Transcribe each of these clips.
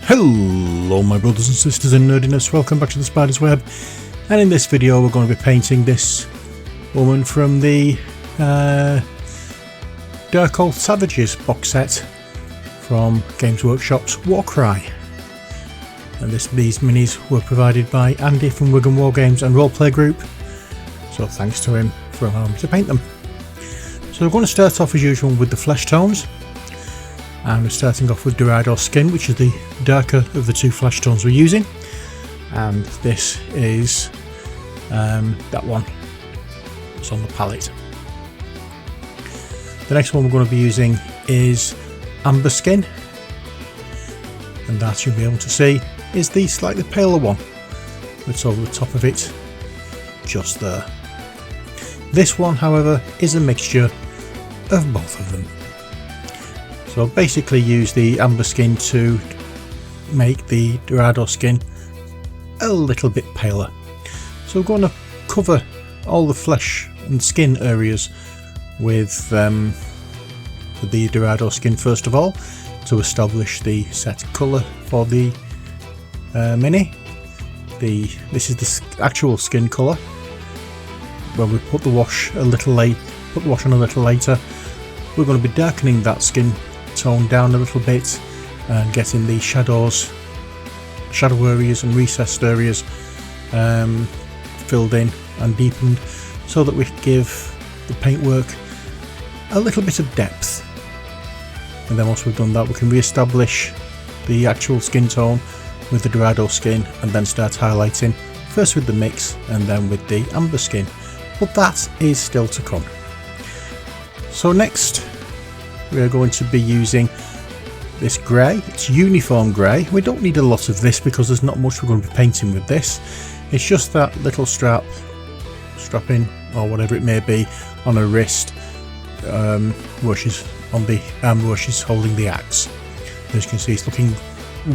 Hello my brothers and sisters in nerdiness, welcome back to the Spider's Web, and in this video we're going to be painting this woman from the Darkoath Savagersbox set from Games Workshop's Warcry. And these minis were provided by Andy from Wigan Wargames and Roleplaying group, so thanks to him for allowing me to paint them. So we're going to start off as usual with the flesh tones. And we're starting off with Darkoath Skin, which is the darker of the two flesh tones we're using. And this is that one that's on the palette. The next one we're going to be using is Amber Skin. And that you'll be able to see is the slightly paler one that's over the top of it, just there. This one, however, is a mixture of both of them. So I'll basically use the Amber Skin to make the Darkoath Skin a little bit paler. So we're going to cover all the flesh and skin areas with the Darkoath Skin first of all, to establish the set colour for the mini. This is the actual skin colour. When we put the wash on a little later, we're going to be darkening that skin tone down a little bit and getting the shadow areas and recessed areas filled in and deepened, so that we give the paintwork a little bit of depth. And then once we've done that, we can re-establish the actual skin tone with the Darkoath Skin and then start highlighting, first with the mix and then with the Amber Skin. But that is still to come. So next we are going to be using this grey. It's uniform grey. We don't need a lot of this because there's not much we're going to be painting with this. It's just that little strapping or whatever it may be on her wrist, where she's on the arm where she's holding the axe. As you can see, it's looking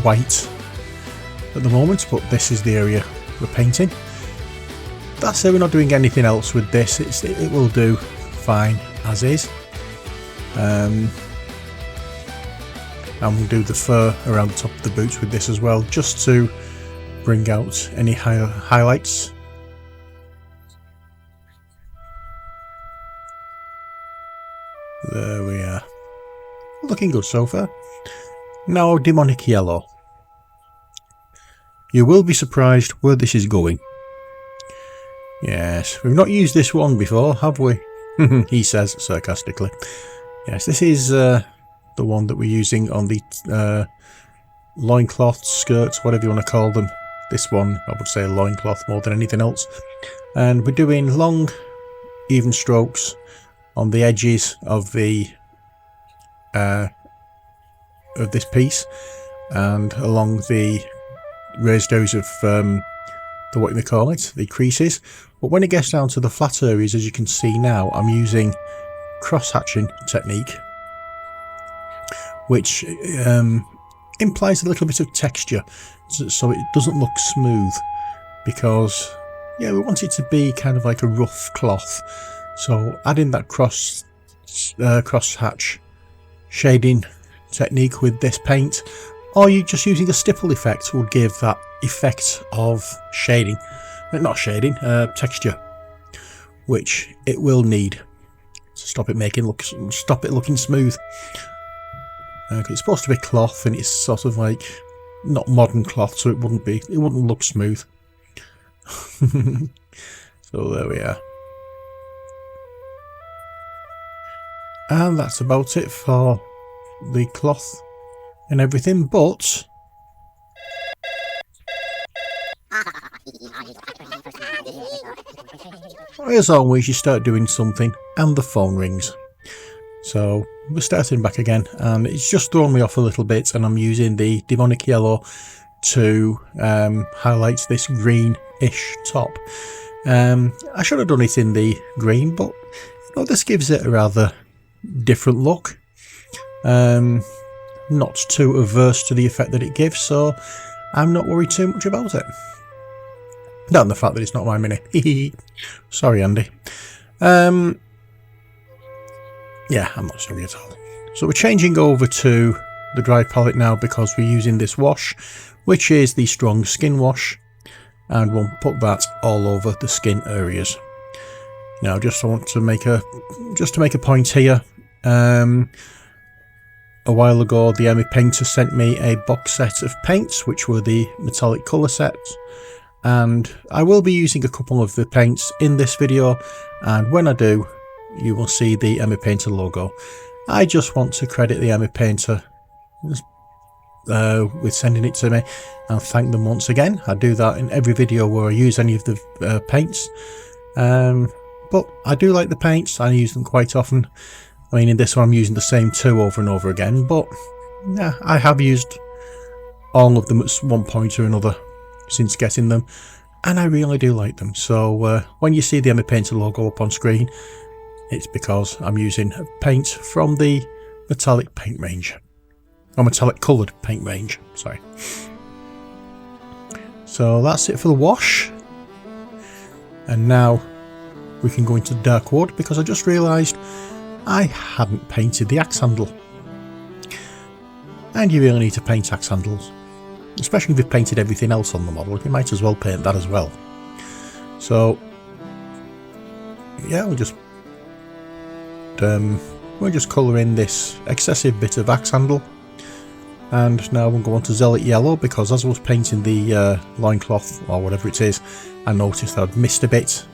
white at the moment, but this is the area we're painting. That's it. We're not doing anything else with this. It will do fine as is. And we'll do the fur around the top of the boots with this as well, just to bring out any highlights. There we are. Looking good so far. Now demonic yellow. You will be surprised where this is going. Yes, we've not used this one before, have we? He says sarcastically. Yes, this is the one that we're using on the loincloths, skirts, whatever you want to call them. This one, I would say loincloth more than anything else. And we're doing long, even strokes on the edges of the of this piece, and along the raised areas of the, what you may call it, the creases. But when it gets down to the flat areas, as you can see now, I'm using cross-hatching technique, which implies a little bit of texture, so it doesn't look smooth, because yeah, we want it to be kind of like a rough cloth. So adding that cross-hatch shading technique with this paint, or you just using a stipple effect, will give that effect of shading, not shading, texture, which it will need to stop it looking smooth. It's supposed to be cloth, and it's sort of like not modern cloth, so it wouldn't look smooth. So there we are. And that's about it for the cloth and everything, but as always, you start doing something and the phone rings. So we're starting back again, and it's just thrown me off a little bit, and I'm using the demonic yellow to highlight this greenish top. I should have done it in the green, but you know, this gives it a rather different look. Not too averse to the effect that it gives, so I'm not worried too much about it. Not the fact that it's not my mini. Sorry, Andy. Yeah, I'm not sorry at all. So we're changing over to the dry palette now because we're using this wash, which is the strong skin wash, and we'll put that all over the skin areas. Now, just want to make a point here. A while ago, the Emmy painter sent me a box set of paints, which were the metallic colour sets, and I will be using a couple of the paints in this video, and when I do, you will see the Emmy painter logo. I just want to credit the Emmy painter with sending it to me and thank them once again. I do that in every video where I use any of the paints, but I do like the paints. I use them quite often. I mean, in this one I'm using the same two over and over again, but yeah, I have used all of them at one point or another since getting them, and I really do like them. So when you see the Emmy Painter logo up on screen, it's because I'm using paint from the metallic paint range, or metallic coloured paint range, sorry. So that's it for the wash, and now we can go into dark wood, because I just realised I hadn't painted the axe handle, and you really need to paint axe handles, especially if you've painted everything else on the model. You might as well paint that as well. So yeah, we'll just colour in this excessive bit of axe handle, and now we'll go on to Zealot Yellow, because as I was painting the loincloth or whatever it is, I noticed I'd missed a bit,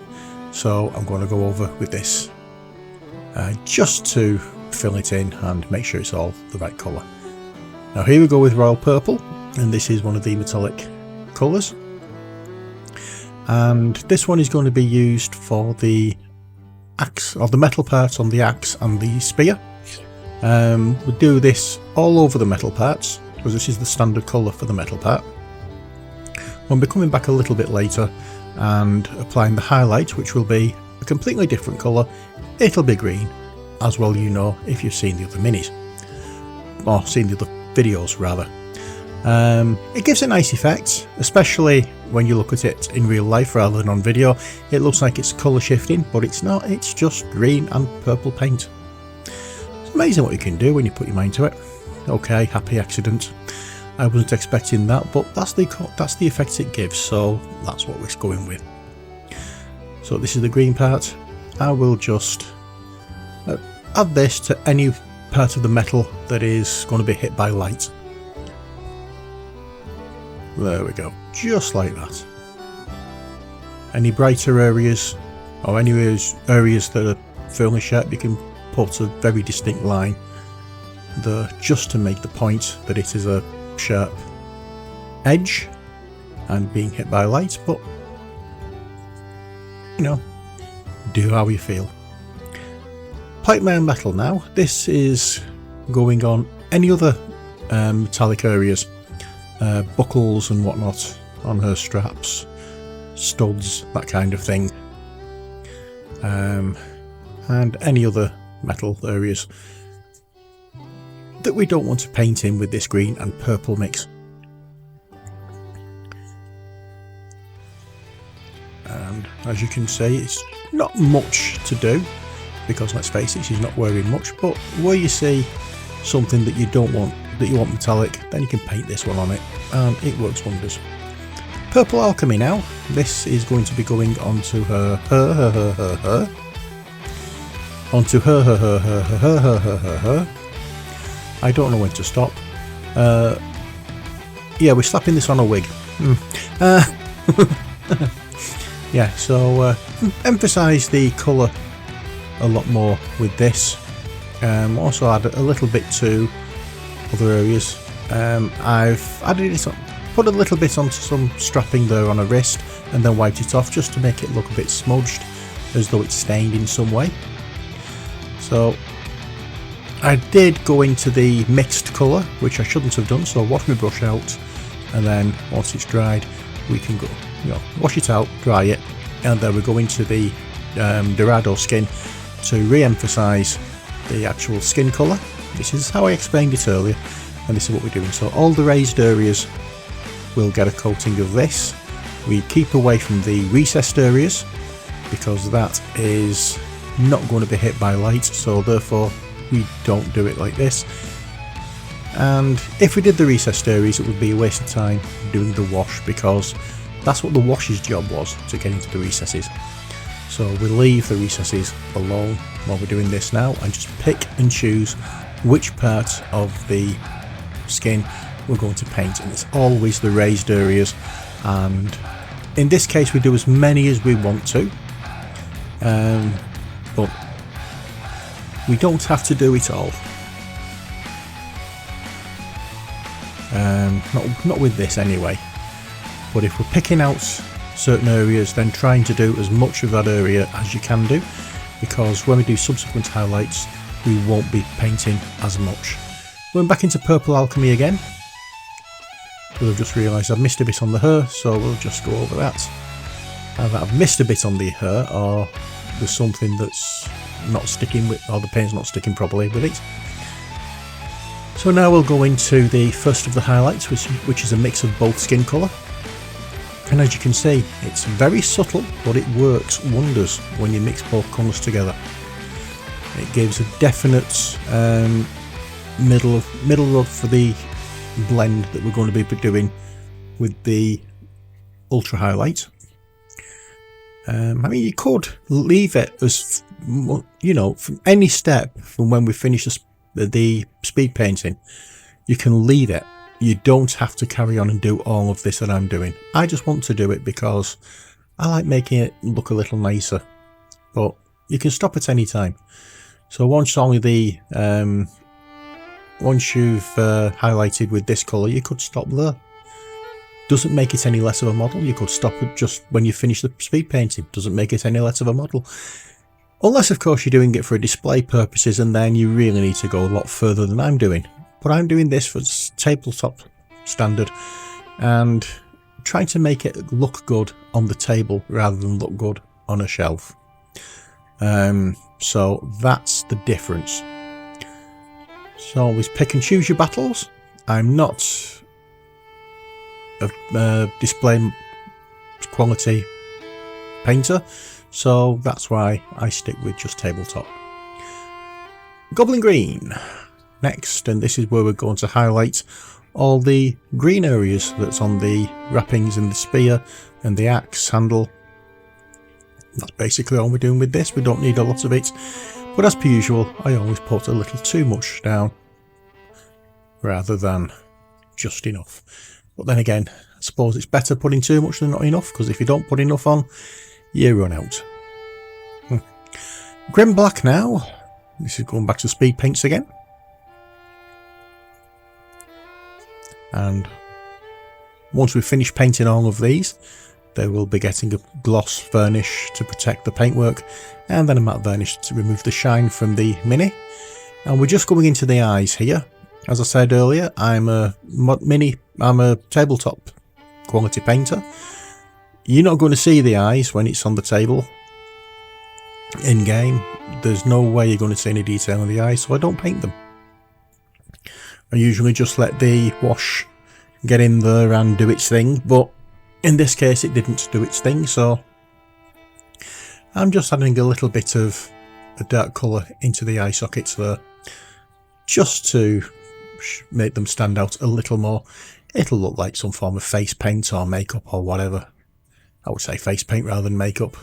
so I'm going to go over with this just to fill it in and make sure it's all the right colour. Now here we go with Royal Purple, and this is one of the metallic colours, and this one is going to be used for the axe, or the metal parts on the axe and the spear. We'll do this all over the metal parts, because this is the standard colour for the metal part. We'll be coming back a little bit later and applying the highlight, which will be a completely different colour. It'll be green, as well, you know, if you've seen the other minis, or seen the other videos rather. It gives a nice effect, especially when you look at it in real life rather than on video. It looks like it's colour shifting, but it's not. It's just green and purple paint. It's amazing what you can do when you put your mind to it. Okay, happy accident. I wasn't expecting that, but that's the effect it gives, so that's what we're going with. So this is the green part. I will just add this to any part of the metal that is going to be hit by light. There we go, just like that. Any brighter areas, or any areas that are fairly sharp, you can put a very distinct line there, just to make the point that it is a sharp edge and being hit by light, but you know, do how you feel. Plate mail metal now. This is going on any other metallic areas, buckles and whatnot on her straps, studs, that kind of thing, and any other metal areas that we don't want to paint in with this green and purple mix. And as you can see, it's not much to do, because let's face it, she's not wearing much, but where you see something that you don't want, that you want metallic, then you can paint this one on it, and it works wonders. Purple Alchemy now. This is going to be going onto her onto her. I don't know when to stop. Yeah, we're slapping this on a wig. Yeah, so emphasise the colour a lot more with this. Also add a little bit to other areas. I've added it, put a little bit onto some strapping there on a wrist, and then wiped it off just to make it look a bit smudged, as though it's stained in some way. So I did go into the mixed colour, which I shouldn't have done, so wash my brush out, and then once it's dried we can go, you know, wash it out, dry it, and then we go into the Dorado skin to re-emphasise the actual skin colour. This is how I explained it earlier, and this is what we're doing. So all the raised areas will get a coating of this. We keep away from the recessed areas, because that is not going to be hit by light, so therefore we don't do it like this. And if we did the recessed areas, it would be a waste of time doing the wash, because that's what the wash's job was, to get into the recesses. So we leave the recesses alone while we're doing this now, and just pick and choose which part of the skin we're going to paint, and it's always the raised areas. And in this case we do as many as we want to, but we don't have to do it all. Not with this anyway, but if we're picking out certain areas, then trying to do as much of that area as you can do, because when we do subsequent highlights we won't be painting as much. Going back into Purple Alchemy again, because I've just realised I've missed a bit on the hair, so we'll just go over that. Either I've missed a bit on the hair, or there's something that's not sticking with, or the paint's not sticking properly with it. So now we'll go into the first of the highlights, which is a mix of both skin colour. And as you can see, it's very subtle, but it works wonders when you mix both colours together. It gives a definite middle road for the blend that we're going to be doing with the ultra highlight. I mean, you could leave it as, you know, from any step from when we finish the speed painting, you can leave it. You don't have to carry on and do all of this that I'm doing. I just want to do it because I like making it look a little nicer, but you can stop at any time. So once you've highlighted with this colour, you could stop there. Doesn't make it any less of a model. You could stop it just when you finish the speed painting. Doesn't make it any less of a model. Unless of course you're doing it for display purposes, and then you really need to go a lot further than I'm doing. But I'm doing this for tabletop standard and trying to make it look good on the table rather than look good on a shelf. So that's the difference. So always pick and choose your battles. I'm not a display quality painter, so that's why I stick with just tabletop. Goblin Green next, and this is where we're going to highlight all the green areas that's on the wrappings and the spear and the axe handle. That's basically all we're doing with this. We don't need a lot of it, but as per usual I always put a little too much down rather than just enough. But then again, I suppose it's better putting too much than not enough, because if you don't put enough on, you run out. Grim Black now. This is going back to speed paints again. And once we finish painting all of these, they will be getting a gloss varnish to protect the paintwork, and then a matte varnish to remove the shine from the mini. And we're just going into the eyes here. As I said earlier, I'm a tabletop quality painter. You're not going to see the eyes when it's on the table in game. There's no way you're going to see any detail in the eyes, so I don't paint them. I usually just let the wash get in there and do its thing, but in this case it didn't do its thing, so I'm just adding a little bit of a dark colour into the eye sockets there, just to make them stand out a little more. It'll look like some form of face paint or makeup or whatever. I would say face paint rather than makeup.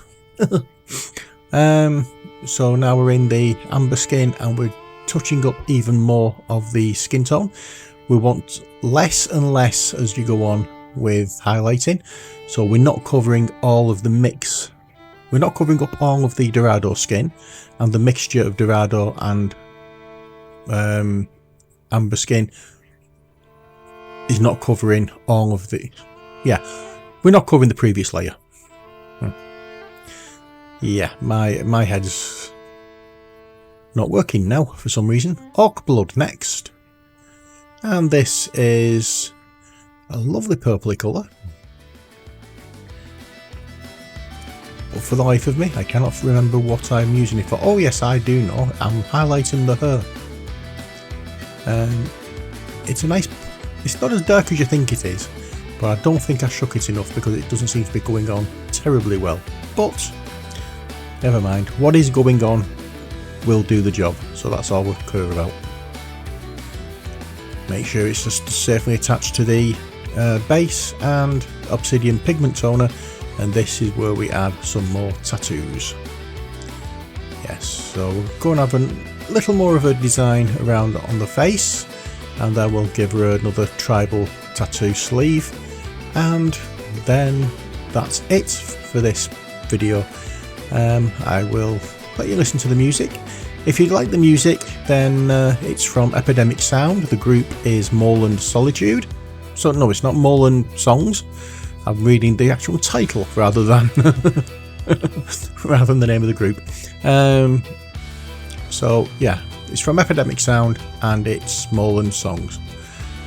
So now we're in the amber skin and we're touching up even more of the skin tone. We want less and less as you go on with highlighting, so we're not covering all of the mix. We're not covering up all of the Dorado skin, and the mixture of Dorado and amber skin is not covering all of the... Yeah, we're not covering the previous layer. Yeah, my head's not working now for some reason. Orc Blood next. And this is a lovely purpley colour. But for the life of me, I cannot remember what I'm using it for. Oh yes, I do know. I'm highlighting the hair. It's a nice... It's not as dark as you think it is, but I don't think I shook it enough because it doesn't seem to be going on terribly well. But never mind. What is going on will do the job, so that's all we're clear about. make sure it's just safely attached to the base and obsidian pigment toner, and this is where we add some more tattoos. Yes, so we'll go and have a little more of a design around on the face, and then we'll give her another tribal tattoo sleeve, and then that's it for this video. I will let you listen to the music. If you like the music, then it's from Epidemic Sound. The group is Moorland Solitude. So no, it's not Moorland Songs. I'm reading the actual title rather than rather than the name of the group. So yeah, it's from Epidemic Sound and it's Moorland Songs.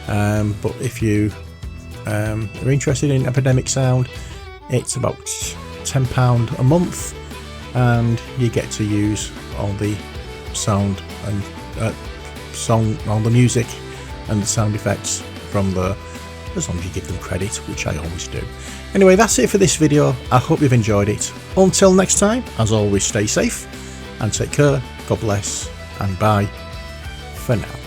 But if you are interested in Epidemic Sound, it's about £10 a month, and you get to use all the sound and all the music and the sound effects from the, as long as you give them credit, which I always do. Anyway, that's it for this video. I hope you've enjoyed it. Until next time, as always, stay safe and take care. God bless, and bye for now.